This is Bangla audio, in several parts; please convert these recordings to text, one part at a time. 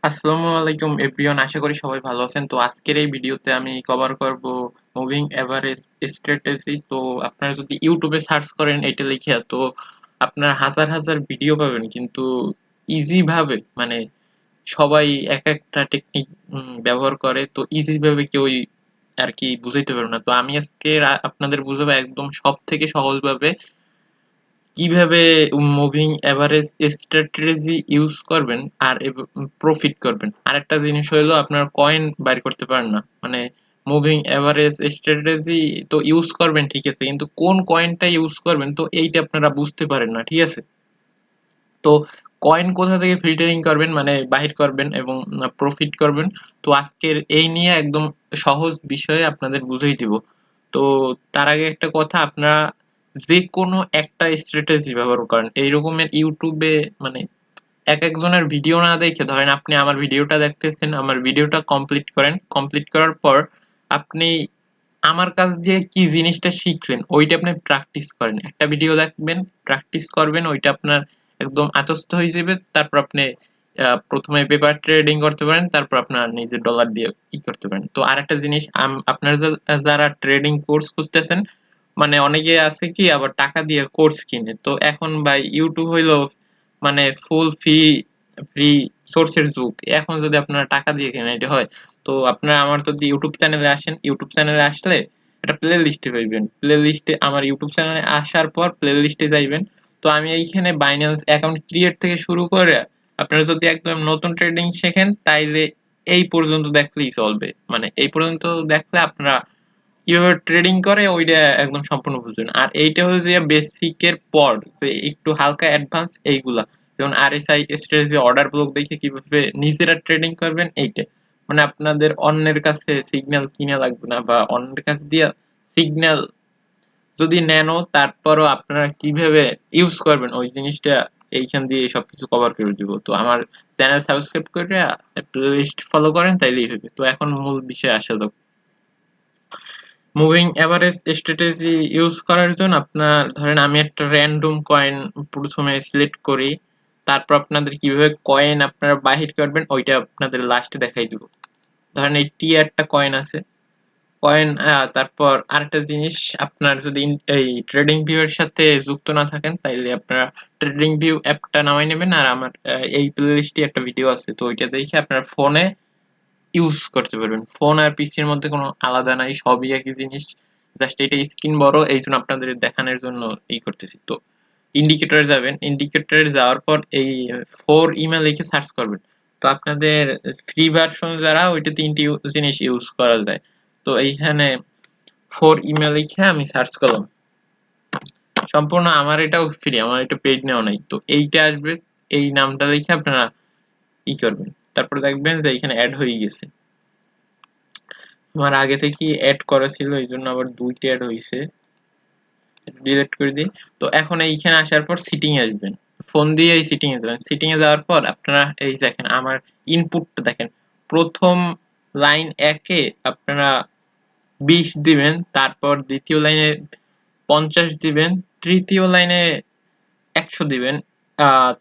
আসসালামু আলাইকুম এভরিওয়ান, আশা করি সবাই ভালো আছেন। তো আজকের এই ভিডিওতে আমি কভার করব মুভিং এভারেজ স্ট্র্যাটেজি। তো আপনারা যদি ইউটিউবে সার্চ করেন এটা লিখে, তো আপনার হাজার হাজার ভিডিও পাবেন, কিন্তু ইজি ভাবে মানে সবাই এক একটা টেকনিক ব্যবহার করে, তো ইজি ভাবে কেউই আর কি বুঝাইতে পারবে না। তো আমি আজকে আপনাদের বুঝাবো একদম সব থেকে সহজ ভাবে কিভাবে মুভিং এভারেজ স্ট্র্যাটেজি ইউজ করবেন আর প্রফিট করবেন। আরেকটা জিনিস হলো আপনার কয়েন বাইর করতে পারেন না, মানে মুভিং এভারেজ স্ট্র্যাটেজি তো ইউজ করবেন ঠিক আছে, কিন্তু কোন কয়েনটা ইউজ করবেন তো এইটা আপনারা বুঝতে পারেন না, ঠিক আছে। তো কয়েন কোথা থেকে ফিল্টারিং করবেন মানে বাহির করবেন এবং প্রফিট করবেন, তো আজকের এই নিয়ে একদম সহজ বিষয়ে আপনাদের বুঝিয়ে দিব। তো তার আগে একটা কথা, আপনারা যে কোনো একটা স্ট্র্যাটেজি ব্যবহার করেন এই রকমের ইউটিউবে, মানে এক একজনের ভিডিও না দেখে, ধরেন আপনি আমার ভিডিওটা দেখতেছেন, আমার ভিডিওটা কমপ্লিট করেন, কমপ্লিট করার পর আপনি আমার কাছ দিয়ে কি জিনিসটা শিখলেন ওইটা আপনি প্র্যাকটিস করেন। একটা ভিডিও দেখবেন, প্র্যাকটিস করবেন, ওইটা আপনার একদম আত্মস্থ হয়ে যাবে। তারপর আপনি প্রথমে পেপার ট্রেডিং করতে পারেন, তারপর আপনার নিজের ডলার দিয়ে ই করতে পারেন। তো আরেকটা জিনিস, আপনারা যারা ট্রেডিং কোর্স খুঁজতেছেন, মানে অনেকে আছে কি আবার টাকা দিয়ে কোর্স কিনে, তো এখন ভাই ইউটিউব হইলো মানে ফুল ফ্রি সোর্সের যুগ। এখন যদি আপনারা টাকা দিয়ে কেনেন এটা হয়? তো আপনারা আমার যদি ইউটিউব চ্যানেলে আসেন, ইউটিউব চ্যানেলে আসলে একটা প্লে লিস্টে পাইবেন। প্লে লিস্টে আমার ইউটিউব চ্যানেলে আসার পর প্লে লিস্টে যাইবেন। তো আমি এইখানে বাইন্যান্স অ্যাকাউন্ট ক্রিয়েট থেকে শুরু করে আপনারা যদি একদম নতুন ট্রেডিং শেখেন তাইলে এই পর্যন্ত দেখলেই চলবে। মানে এই পর্যন্ত দেখলে আপনারা কিভাবে ট্রেডিং করে ওইটা একদম সম্পূর্ণ বুঝবেন। আর এইটা হচ্ছে যে বেসিকের পর যে একটু হালকা অ্যাডভান্স এইগুলা, যেমন আরএসআই স্ট্র্যাটেজি, অর্ডার ব্লক দেখে কিভাবে নিজেরা ট্রেডিং করবেন এইটা। মানে আপনাদের অন্যের কাছে সিগন্যাল কিনা লাগবে না, বা অন্যের কাছ দিয়ে সিগন্যাল যদি নেনও তারপরও আপনারা কিভাবে ইউজ করবেন ওই জিনিসটা এইখান দিয়ে সবকিছু কভার করে দিব। তো আমার চ্যানেল সাবস্ক্রাইব করে প্লেলিস্ট ফলো করেন তাইলেই হবে। তো এখন মূল বিষয়ে আসা যাক। মুভিং এভারেজ স্ট্র্যাটেজি ইউজ করার জন্য আপনার ধরেন আমি একটা র্যান্ডম কয়েন প্রথমে সিলেক্ট করি, তারপর আপনাদের কিভাবে কয়েন আপনারা বাহির করবেন ওইটা আপনাদের লাস্টে দেখাই দিব। ধরেন এই টি একটা কয়েন আছে, কয়েন। তারপর আরেকটা জিনিস, আপনার যদি এই ট্রেডিং ভিউ এর সাথে যুক্ত না থাকেন তাইলে আপনারা ট্রেডিং ভিউ অ্যাপটা নামাই নেবেন। আর আমার এই প্লেলিস্টে একটা ভিডিও আছে, তো ওইটা দেখে আপনার ফোনে ইউজ করতে পারবেন। ফোন আর পিসির মধ্যে কোনো আলাদা নাই, সবই একই জিনিস, জাস্ট এটা স্ক্রিন বড়, এই জন্য আপনাদের দেখানোর জন্য ই করতেছি। তো ইন্ডিকেটরে যাবেন, ইন্ডিকেটরে যাওয়ার পর এই ফোর ইমেল লিখে সার্চ করবেন। তো আপনাদের ফ্রি ভার্সন যারা ওইটা তিনটি জিনিস ইউজ করা যায়। তো এইখানে ফোর ইমেল লিখে আমি সার্চ করলাম, সম্পূর্ণ আমার এটাও ফ্রি, আমার এটা পেইড নেওয়া নাই। তো এইটা আসবে, এই নামটা লিখে আপনারা ই করবেন, তারপর দেখবেন যে এখানে অ্যাড হয়ে গেছে। আমার আগে থেকেই অ্যাড করা ছিল, এই জন্য আবার দুইটা অ্যাড হয়েছে, ডিলিট করে দিই। তো এখন এইখানে আসার পর সিটিং এ আসবেন, ফোন দিয়ে এই সিটিং এ যাবেন। সিটিং এ যাওয়ার পর আপনারা এই দেখেন আমার ইনপুটটা দেখেন, প্রথম লাইন একে আপনারা 20 দিবেন, তারপর দ্বিতীয় লাইনে 50 দিবেন, তৃতীয় লাইনে 100 দিবেন,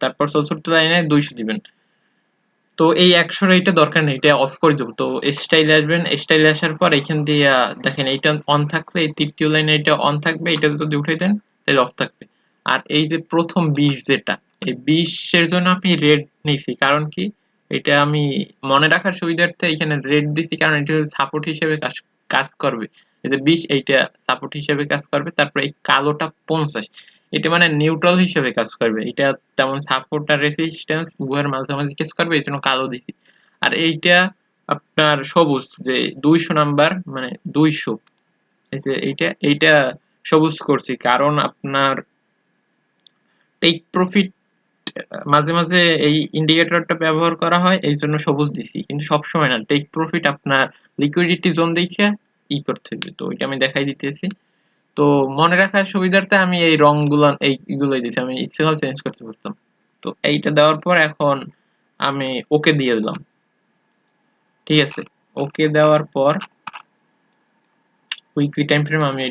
তারপর চতুর্থ লাইনে 200 দিবেন। তো এই 100 এইটা দরকার নেই, এটা অফ করে দেবো। তো স্টাইলে আসবেন, স্টাইলে আসার পর এখান দিয়ে দেখেন এইটা অন থাকলে এই তৃতীয় লাইনে এটা অন থাকবে, এটা যদি উঠে দেন তাহলে অফ থাকবে। আর এই যে প্রথম 20 যেটা, এই 20 এর জন্য আমি রেড নিছি, কারণ কি এটা আমি মনে রাখার সুবিধার্থে এখানে রেড দিছি, কারণ এটা সাপোর্ট হিসেবে কাজ কাজ করবে। এই যে 20 এইটা সাপোর্ট হিসেবে কাজ করবে। তারপর এই কালোটা 50, এটা মানে নিউট্রাল হিসেবে কাজ করবে, এটা তেমন সাপোর্ট আর রেসিস্ট্যান্স উভয়ের মাঝামাঝি কাজ করবে, এই জন্য কালো দিছি। আর এইটা আপনার সবুজ, যে 200 নাম্বার মানে 200, এই যে এইটা সবুজ করছি, কারণ আপনার টেক প্রফিট মাঝে মাঝে এই ইন্ডিকেটরটা ব্যবহার করা হয়, এই জন্য সবুজ দিছি, কিন্তু সবসময় না। টেক প্রফিট আপনার লিকুইডিটি জোন দেখে ই করতে হবে, তো ওইটা আমি দেখাই দিতেছি। তো মনে রাখার সুবিধার্থে আমি এই রংগুলো এইগুলোই দিছি, আমি ইচ্ছে হলে চেঞ্জ করতে পারতাম। তো এইটা দেওয়ার পর এখন আমি ওকে দিয়ে দিলাম, ঠিক আছে। ওকে দেওয়ার পর উইকলি টাইম ফ্রেম আমি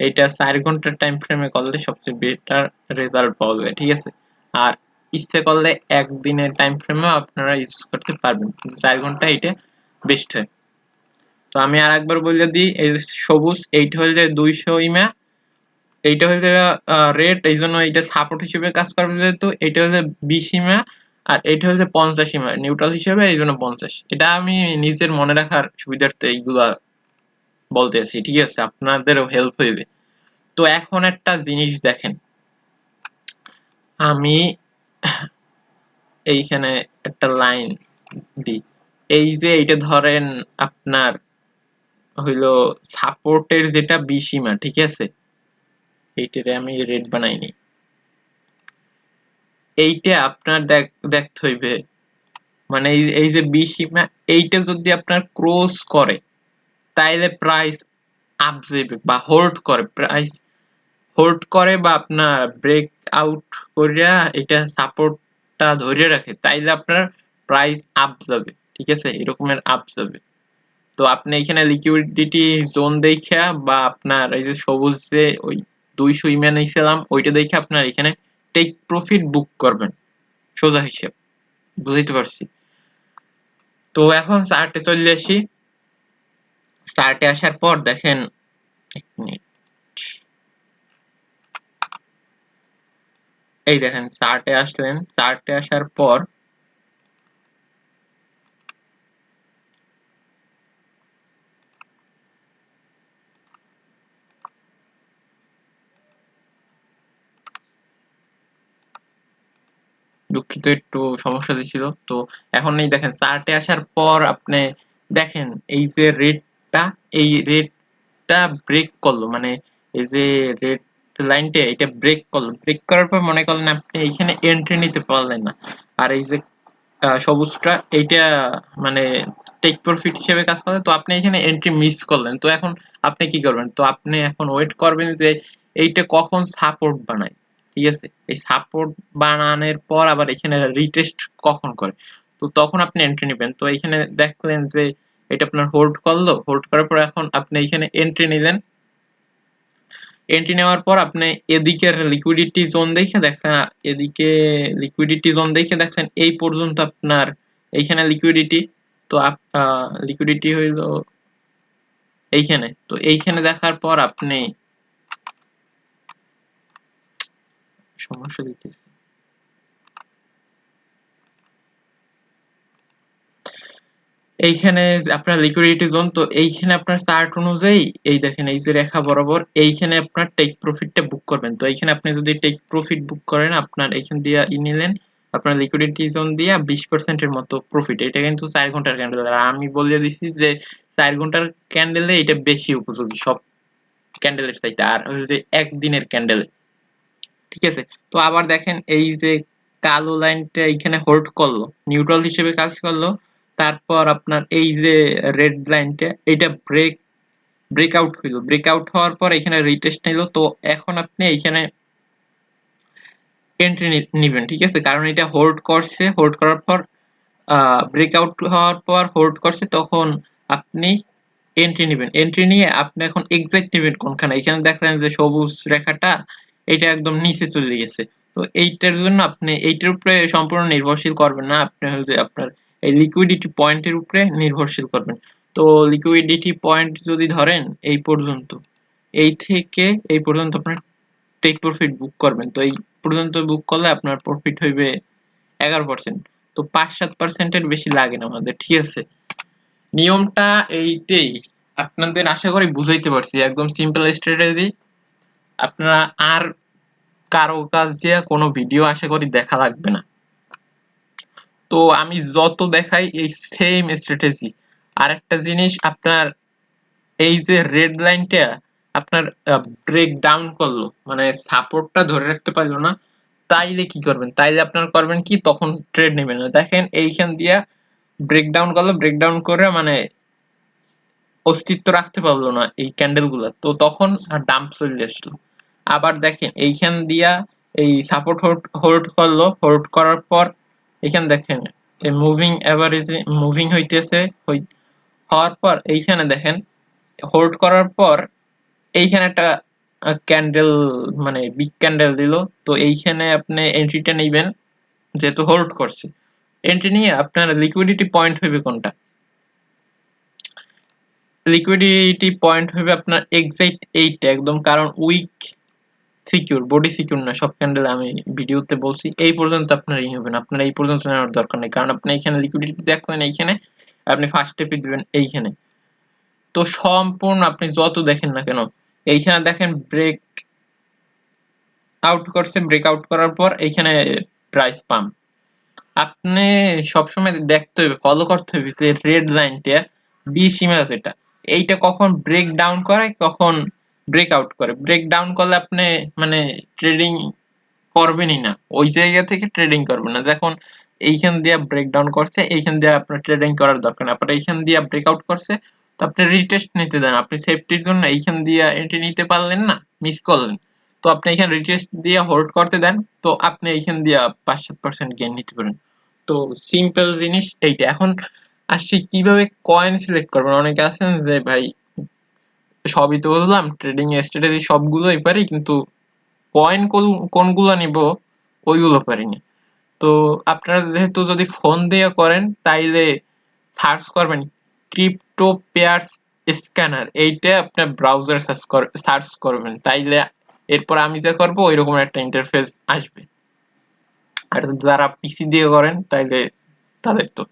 এইটা 4 ঘন্টার টাইম ফ্রেমে করলে সবচেয়ে বেটার রেজাল্ট পাওয়া যায়, ঠিক আছে। আর ইচ্ছে করলে একদিনের টাইম ফ্রেমেও আপনারা ইউজ করতে পারবেন, 4 ঘন্টা এটা বেস্ট হয়। তো আমি আর একবার বলে দিই, এই সবুজ এইটা হচ্ছে 200 ইমা, এইটা হচ্ছে রেড, এই জন্য এইটা সাপোর্ট হিসেবে কাজ করবে, যেহেতু এটা হচ্ছে 20 ইমা আর এটা হচ্ছে 50 ইমা নিউট্রাল হিসেবে, এই জন্য 50। এটা আমি নিজের মনে রাখার সুবিধার্থে এইগুলা বলতেছি, ঠিক আছে, আপনাদেরও হেল্প হইবে। তো এখন একটা জিনিস দেখেন, আমি এইখানে একটা লাইন দিই, এই যে এইটা ধরেন আপনার হইলো সাপোর্টের যেটা 20 ইমা, ঠিক আছে, এইটারে আমি রেড বানাইনি, এইটা আপনার দেখতে হইবে, মানে এই যে 20 ইমা, এইটা যদি আপনার ক্রস করে তাইলে প্রাইস আপ যাবে, বা হোল্ড করে, প্রাইস হোল্ড করে বা আপনার ব্রেক আউট করিয়া এটা সাপোর্টটা ধরে রাখে, তাইলে আপনার প্রাইস আপ যাবে, ঠিক আছে, এরকমের আপ যাবে। তো আপনি এখানে লিকুইডিটি জোন দেখা বা আপনার এই যে সবুজ যে ওই 200 ইমা নিয়েছিলাম ওইটা দেখে আপনার এখানে টেক প্রফিট বুক করবেন, সোজা হিসেব, বুঝাইতে পারছি? তো এখন চার্টে চলে আসি। চার্টে আসার পর দেখেন, এক মিনিট, এই দেখেন চার্টে আসলেন, চার্টে আসার পর দুঃখিত, একটু সমস্যা দিছিল। তো এখন এই দেখেন চার্টে আসার পর আপনি দেখেন এই যে রেডটা, এই রেডটা ব্রেক করলো, মানে এই যে রেড লাইনটা এটা ব্রেক করলো, ব্রেক করার পর মনে করলেন আপনি এইখানে এন্ট্রি নিতে পারলেন না, আর এই যে সবুজটা এইটা মানে টেক প্রফিট হিসেবে কাজ করে, তো আপনি এখানে এন্ট্রি মিস করলেন, তো এখন আপনি কি করবেন? তো আপনি এখন ওয়েট করবেন যে এইটা কখন সাপোর্ট বানায়, ঠিক আছে, এই সাপোর্ট বানানোর পর আবার এখানে রিটেস্ট কখন করে, তো তখন আপনি এন্ট্রি নেবেন। তো এখানে দেখলেন যে এটা আপনার হোল্ড করলো, হোল্ড করার পর এখন আপনি এখানে এন্ট্রি নিলেন, এন্ট্রি নেওয়ার পর আপনি এদিকের লিকুইডিটি জোন দেখে দেখেন, এদিকে লিকুইডিটি জোন দেখে দেখেন এই পর্যন্ত আপনার এইখানে লিকুইডিটি, তো লিকুইডিটি হইল এইখানে, তো এইখানে দেখার পর আপনি সমস্যা দিতেছি, এইখানে আপনার লিকুইডিটি জোন, তো এইখানে আপনার চার্ট অনুযায়ী এই দেখেন এই যে রেখা বরাবর এইখানে আপনার টেক প্রফিটটা বুক করবেন। তো এইখানে আপনি যদি টেক প্রফিট বুক করেন, আপনার এইখান দিয়ে নিলেন আপনার লিকুইডিটি জোন দিয়ে 20% এর মতো প্রফিট। এটা কিন্তু 4 ঘন্টার ক্যান্ডেল, আর আমি বলে দিছি যে 4 ঘন্টার ক্যান্ডেলে এটা বেশি উপযোগী সব ক্যান্ডেলের চাইতে, আর ওই যে একদিনের ক্যান্ডেল, ঠিক আছে। তো আবার দেখেন এই যে কালো লাইনটা এইখানে হোল্ড করলো, নিউট্রাল হিসেবে কাজ করলো, তারপর আপনার এই যে রেড লাইনটা এটা ব্রেকআউট হইলো, ব্রেকআউট হওয়ার পর এখানে রিটেস্ট নিল, তো এখন আপনি এইখানে এন্ট্রি নিবেন, ঠিক আছে, কারণ এটা হোল্ড করছে, হোল্ড করার পর ব্রেকআউট হওয়ার পর হোল্ড করছে, তখন আপনি এন্ট্রি নিবেন, এন্ট্রি নিয়ে আপনি এখন এক্সাক্ট নিবেন কোনখানে, এখানে দেখলেন যে সবুজ রেখাটা এটা একদম নিচে চলে গেছে, তো এইটার জন্য আপনি এইটার উপরে সম্পূর্ণ নির্ভরশীল করবেন না, আপনি হচ্ছে আপনার এই লিকুইডিটি পয়েন্টের উপরে নির্ভরশীল করবেন। তো লিকুইডিটি পয়েন্ট যদি ধরেন এই পর্যন্ত, এই থেকে এই পর্যন্ত আপনার টেক প্রফিট বুক করবেন, তো এই পর্যন্ত বুক করলে আপনার প্রফিট হইবে 11%। তো 5-7%-এর বেশি লাগে না আমাদের, ঠিক আছে। নিয়মটা এইটাই, আপনাদের আশা করি বুঝাইতে পারছি, একদম সিম্পল স্ট্র্যাটেজি, আপনারা আর কারো কাছ দিয়ে কোনো ভিডিও আশা করি দেখা লাগবে না। তো আমি যত দেখাই এই সেম স্ট্র্যাটেজি। আর একটা জিনিস, আপনার এই যে রেড লাইনটা আপনার ব্রেক ডাউন করলো, মানে সাপোর্টটা ধরে রাখতে পারলো না, তাইলে কি করবেন? তাইলে আপনার করবেন কি, তখন ট্রেড নেবেন না। দেখেন এইখান দিয়া ব্রেকডাউন করলো, ব্রেকডাউন করে মানে অস্তিত্ব রাখতে পারলো না এই ক্যান্ডেল গুলা, তো তখন ডাম্প চলে আসলো। আবার দেখেন এইখান দিয়া এই সাপোর্ট হোল্ড করলো, হোল্ড করার পর এখানে দেখেন এই মুভিং এভারেজে মুভিং হইতেছে, হওয়ার পর এইখানে দেখেন হোল্ড করার পর এইখানে একটা ক্যান্ডেল মানে বিগ ক্যান্ডেল দিল, তো এইখানে আপনি এন্ট্রিটা নেবেন, যেহেতু হোল্ড করছে, এন্ট্রি নিয়ে আপনার লিকুইডিটি পয়েন্ট হবে কোনটা? লিকুইডিটি পয়েন্ট হবে আপনার এক্সাক্ট এইটা একদম, কারণ উইক সিকিউর, বডি সিকিউর না, সব ক্যান্ডেল আমি ভিডিওতে বলছি এই পর্যন্ত আপনার ই হবে না, আপনার এই পর্যন্ত নেওয়ার দরকার নেই, কারণ আপনি এখানে লিকুইডিটি দেখলেন এইখানে, আপনি ফার্স্ট স্টেপে দিবেন এইখানে। তো সম্পূর্ণ আপনি যত দেখেন না কেন, এইখানে দেখেন ব্রেক আউট করছে, ব্রেক আউট করার পর এইখানে প্রাইস পাম্প। আপনি সবসময় দেখতে হবে, ফলো করতে হবে যে রেড লাইনটা 20 ইমেজ, এইটা কখন ব্রেক ডাউন করে, কখন ব্রেক আউট করে। ব্রেক ডাউন করলে আপনি মানে ট্রেডিং করবেনই না, ওই জায়গা থেকে ট্রেডিং করবেন না। যখন এইখান দিয়ে ব্রেকডাউন করছে, এইখান দিয়ে আপনার ট্রেডিং করার দরকার নেই, আপনার এইখান দিয়ে ব্রেকআউট করছে, তো আপনি রিটেস্ট নিতে দেন, আপনি সেফটির জন্য এইখান দিয়ে এন্ট্রি নিতে পারলেন না, মিস করলেন, তো আপনি এখানে রিটেস্ট দিয়ে হোল্ড করতে দেন, তো আপনি এইখান দিয়ে 5-7% গেইন নিতে পারেন। তো সিম্পল জিনিস এইটা। এখন আসি কিভাবে কয়েন সিলেক্ট করবেন। অনেকে আছেন যে ভাই সবই তো বুঝলাম, ট্রেডিং স্ট্র্যাটেজি সবগুলোই পারি, কিন্তু কয়েন কোনগুলো নিব ওইগুলো পারিনি। তো আপনারা যেহেতু যদি ফোন দিয়ে করেন, তাইলে সার্চ করবেন ক্রিপ্টো পেয়ার্স স্ক্যানার, এইটা আপনার ব্রাউজার সার্চ করবেন, তাইলে এরপর আমি যা করবো ওই রকম একটা ইন্টারফেস আসবে। আর যারা পিসি দিয়ে করেন তাইলে তাদের তো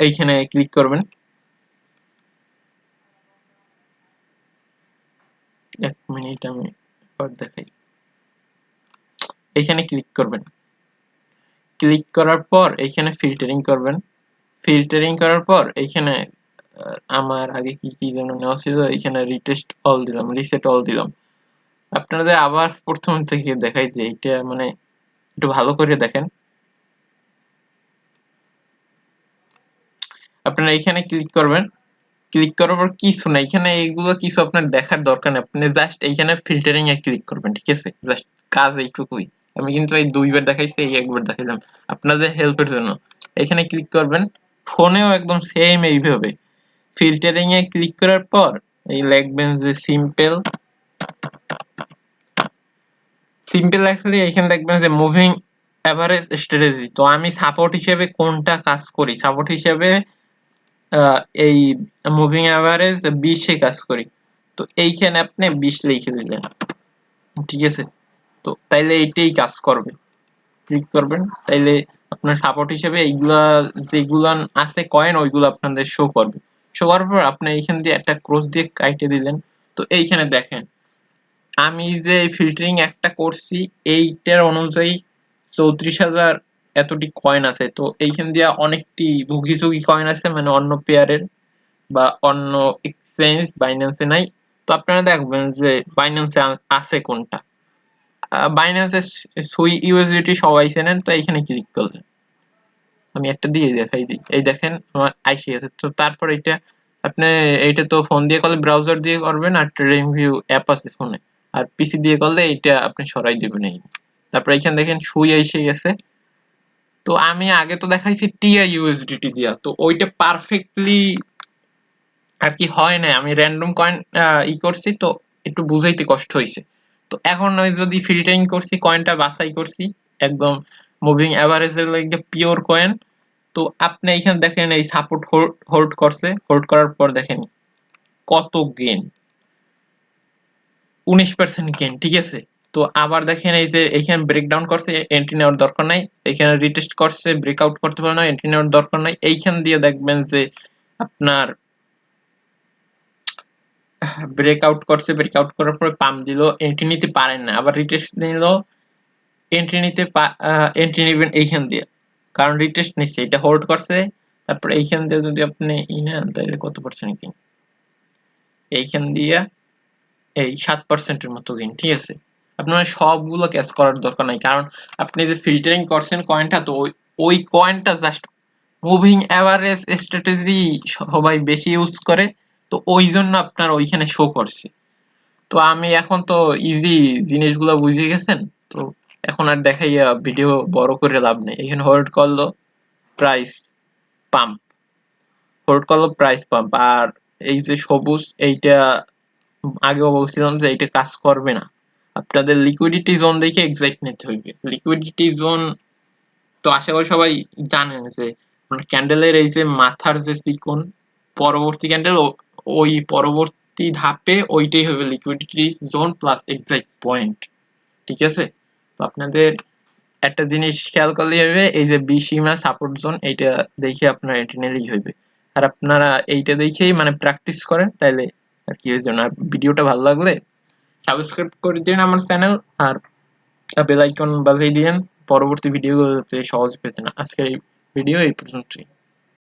এইখানে ক্লিক করবেন, এক মিনিট আমি দেখাই, এইখানে ক্লিক করবেন, ক্লিক করার পর এইখানে ফিল্টারিং করবেন, ফিল্টারিং করার পর এইখানে আমার আগে কি কি যেন নেওয়া ছিল, এইখানে রিটেস্ট অল দিলাম, রিসেট অল দিলাম। আপনাদের আবার প্রথম থেকে দেখাই যে এইটা মানে একটু ভালো করে দেখেন। আপনারা এখানে ক্লিক করবেন, ক্লিক করার পর কিছু না, এখানে এইগুলো কিছু আপনার দেখার দরকার নেই, আপনি জাস্ট এইখানে ফিল্টারিং এ ক্লিক করবেন, ঠিক আছে? জাস্ট কাজ এইটুকুই। আমি কিন্তু এই দুইবার দেখাইছি, এই একবার দেখাইলাম আপনাদের হেল্পের জন্য। এখানে ক্লিক করবেন, ফোনেও একদম সেম এইভাবে ফিল্টারিং এ ক্লিক করার পর এই লিখবেন যে সিম্পল, সিম্পল লেখলে এখানে দেখবেন যে মুভিং এভারেজ স্ট্র্যাটেজি। তো আমি সাপোর্ট হিসেবে কোনটা কাজ করি, সাপোর্ট হিসেবে এই মুভিং এভারেজ 20 এ কাজ করি, তো এইখানে আপনি 20 লিখে দিলেন, ঠিক আছে? তো তাইলে এইটাই কাজ করবে, ক্লিক করবেন, তাইলে আপনার সাপোর্ট হিসেবে এইগুলা যেগুলা আছে কয়েন ওইগুলো আপনাদের শো করবে। শো করার পর আপনি এইখান দিয়ে একটা ক্রস দিয়ে কাইটে দিলেন। তো এইখানে দেখেন আমি যে ফিল্টারিং একটা করছি এইটার অনুযায়ী 34,000 এতটি কয়েন আছে। তো এইখান দিয়ে অনেকটি ভুগি কয়েন আছে, মানে অন্য পেয়ারের বা অন্য এক্সচেঞ্জ, বাইন্যান্সে নাই। তো আপনারা দেখবেন যে বাইন্যান্সে আছে কোনটা। বাইন্যান্সে সুই ইউএসডিটি সবাই চেনেন, তো এইখানে ক্লিক করলেন, আমি একটা দিয়ে দেখাই দিই, এই দেখেন আমার আইসি আছে। তো তারপর এটা আপনি, এইটা তো ফোন দিয়ে করলে ব্রাউজার দিয়ে করবেন, আর ট্রেডিং ভিউ অ্যাপ আছে ফোনে, আর পিসি দিয়ে করলে এইটা আপনি সরাই দিবেন এই। তারপর এখানে দেখেন সুই এসে গেছে। তো আমি আগে তো দেখাইছি টিআই ইউএসডিটি দিয়া, তো ওইটা পারফেক্টলি আর কি হয় না, আমি র্যান্ডম কয়েন ই করছি, তো একটু বুঝাইতে কষ্ট হয়েছে। তো এখন আমি যদি ফিল্টারিং করছি, কয়েনটা বাছাই করছি একদম মুভিং এভারেজের লাগে পিওর কয়েন, তো আপনি এখানে দেখেন এই সাপোর্ট হোল্ড করছে, হোল্ড করার পর দেখেন কত গেইন, 19% গেইন, ঠিক আছে? তো আবার দেখেন এই যে এইখানে ব্রেকডাউন করছে, এন্ট্রি নেওয়ার দরকার নাই, এখানে রিটেস্ট করছে, ব্রেকআউট করতে পারে না, এন্ট্রি নেওয়ার দরকার নাই। এইখান দিয়ে দেখবেন যে আপনার ব্রেকআউট করছে, ব্রেকআউট করার পরে পাম্প দিল, এন্ট্রি নিতে পারেন না, আবার রিটেস্ট নিল, এন্ট্রি নিতে এন্ট্রি নেবেন এইখান দিয়ে, কারণ রিটেস্ট নিচ্ছে, এটা হোল্ড করছে। তারপর এইখান দিয়ে যদি আপনি ই নেন তাহলে কত পার্সেন্ট গেইন, এইখান দিয়ে এই 7%-এর মতো গেইন, ঠিক আছে? আপনার সবগুলো ক্যাচ করার দরকার নাই, কারণ আপনি যে ফিল্টারিং করছেন কয়েনটা, তো ওই কয়েনটা জাস্ট মুভিং এভারেজ স্ট্র্যাটেজি সবাই বেশি ইউজ করে, তো ওই জন্য আপনার ওইখানে শো করছে। তো আমি এখন তো ইজি জিনিসগুলো বুঝে গেছেন, তো এখন আর দেখাইয়া ভিডিও বড় করে লাভ নেই। এখানে হোল্ড করলো, প্রাইস পাম্প, হোল্ড করলো, প্রাইস পাম্প, আর এই যে সবুজ এইটা আগেও বলছিলাম যে এইটা কাজ করবে না, আপনাদের লিকুইডিটি জোন দেখে এক্সাক্ট নিতে হইবে। লিকুইডিটি জোন তো আশা করি সবাই জানেন যে ক্যান্ডেলের এই যে মাথার যে চিকন পরবর্তী ক্যান্ডেল, ওই পরবর্তী ধাপে ওইটাই হবে liquidity zone plus exact point. ঠিক আছে, তো আপনাদের একটা জিনিস খেয়াল করলেই হবে, এই যে বিসীমা সাপোর্ট জোন এইটা দেখে আপনারা এটা নিলেই হইবে। আর আপনারা এইটা দেখেই মানে প্র্যাকটিস করেন, তাইলে আর কি হয়েছে না। ভিডিওটা ভালো লাগলে সাবস্ক্রাইব করে দিন আমার চ্যানেল, আর বেল আইকন বাজিয়ে দিন পরবর্তী ভিডিওগুলো যাতে সহজে পেতে না। আজকের এই ভিডিও এই পর্যন্তই।